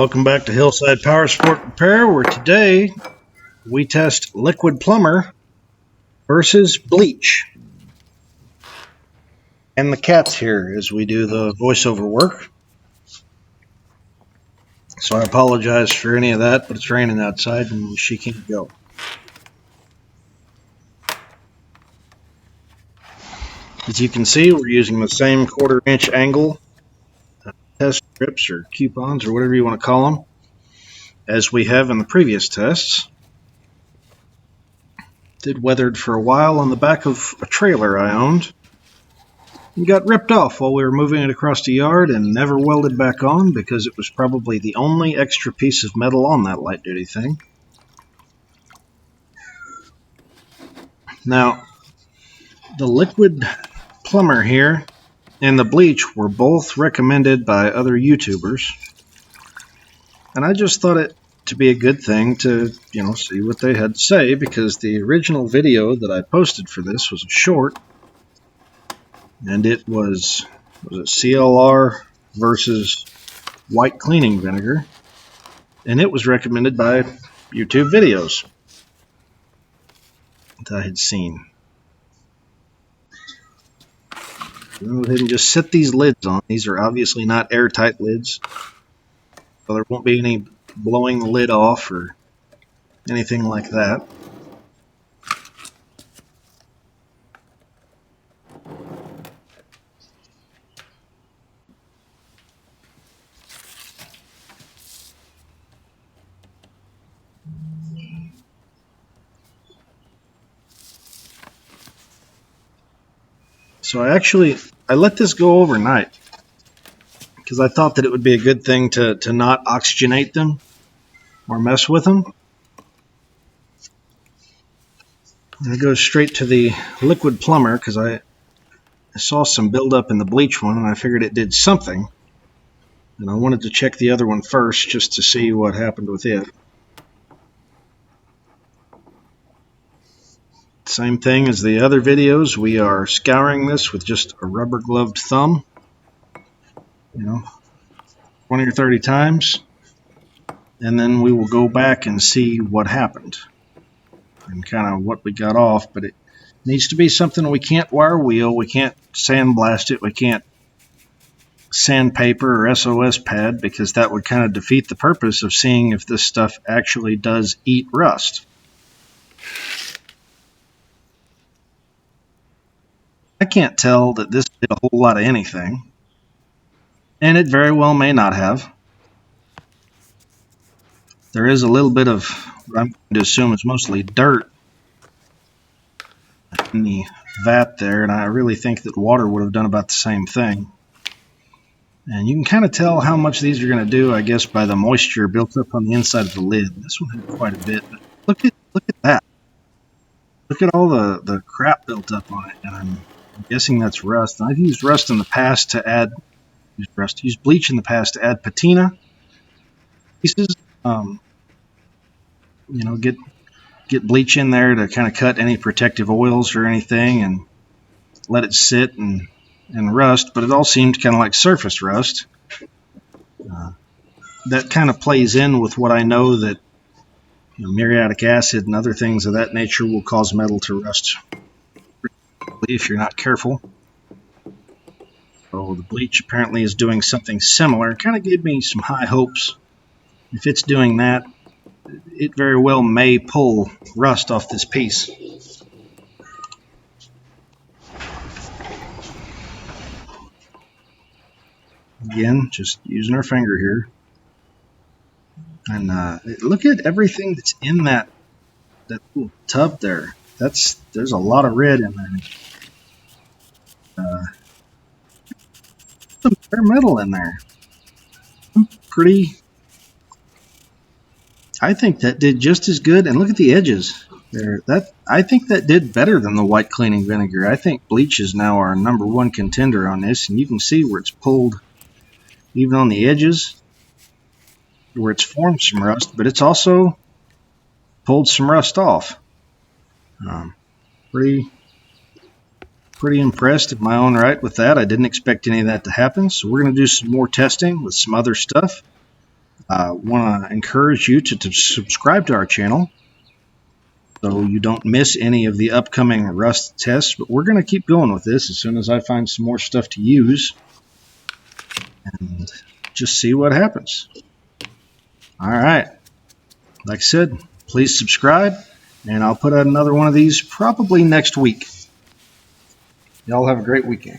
Welcome back to Hillside Power Sport Repair, where today we test liquid plumber versus bleach. And the cat's here as we do the voiceover work. So I apologize for any of that, but it's raining outside and she can't go. As you can see, we're using the same 1/4 inch angle test strips or coupons or whatever you want to call them as we have in the previous tests. Did weathered for a while on the back of a trailer I owned. It got ripped off while we were moving it across the yard and never welded back on because it was probably the only extra piece of metal on that light duty thing. Now, the liquid plumber here and the bleach were both recommended by other YouTubers, and I just thought it to be a good thing to, see what they had to say, because the original video that I posted for this was a short, and it was it CLR versus white cleaning vinegar, and it was recommended by YouTube videos that I had seen. Go ahead and just set these lids on. These are obviously not airtight lids, so there won't be any blowing the lid off or anything like that. So I let this go overnight because I thought that it would be a good thing to not oxygenate them or mess with them. And I go straight to the liquid plumber because I saw some buildup in the bleach one and I figured it did something. And I wanted to check the other one first just to see what happened with it. Same thing as the other videos, we are scouring this with just a rubber gloved thumb, 20 or 30 times, and then we will go back and see what happened and kind of what we got off. But it needs to be something we can't wire wheel, we can't sandblast it, we can't sandpaper or SOS pad, because that would kind of defeat the purpose of seeing if this stuff actually does eat rust. I can't tell that this did a whole lot of anything, and it very well may not have. There is a little bit of what I'm going to assume is mostly dirt in the vat there, and I really think that water would have done about the same thing. And you can kind of tell how much these are going to do, I guess, by the moisture built up on the inside of the lid. This one had quite a bit, but look at that. Look at all the crap built up on it, and I'm guessing that's rust. I've used rust in the past to add, used bleach in the past to add patina pieces. Get bleach in there to kind of cut any protective oils or anything and let it sit and rust, but it all seemed kind of like surface rust. That kind of plays in with what I know that muriatic acid and other things of that nature will cause metal to rust if you're not careful. So the bleach apparently is doing something similar. It kind of gave me some high hopes. If it's doing that, it very well may pull rust off this piece. Again, just using our finger here. And look at everything that's in that little tub there. There's a lot of red in there. Some bare metal in there. I think that did just as good. And look at the edges there. I think that did better than the white cleaning vinegar. I think bleach is now our #1 contender on this, and you can see where it's pulled even on the edges, where it's formed some rust, but it's also pulled some rust off. Pretty impressed in my own right with that. I didn't expect any of that to happen, so we're going to do some more testing with some other stuff. Want to encourage you to subscribe to our channel so you don't miss any of the upcoming rust tests. But we're going to keep going with this as soon as I find some more stuff to use and just see what happens. All right. Like I said, please subscribe, and I'll put out another one of these probably next week. Y'all have a great weekend.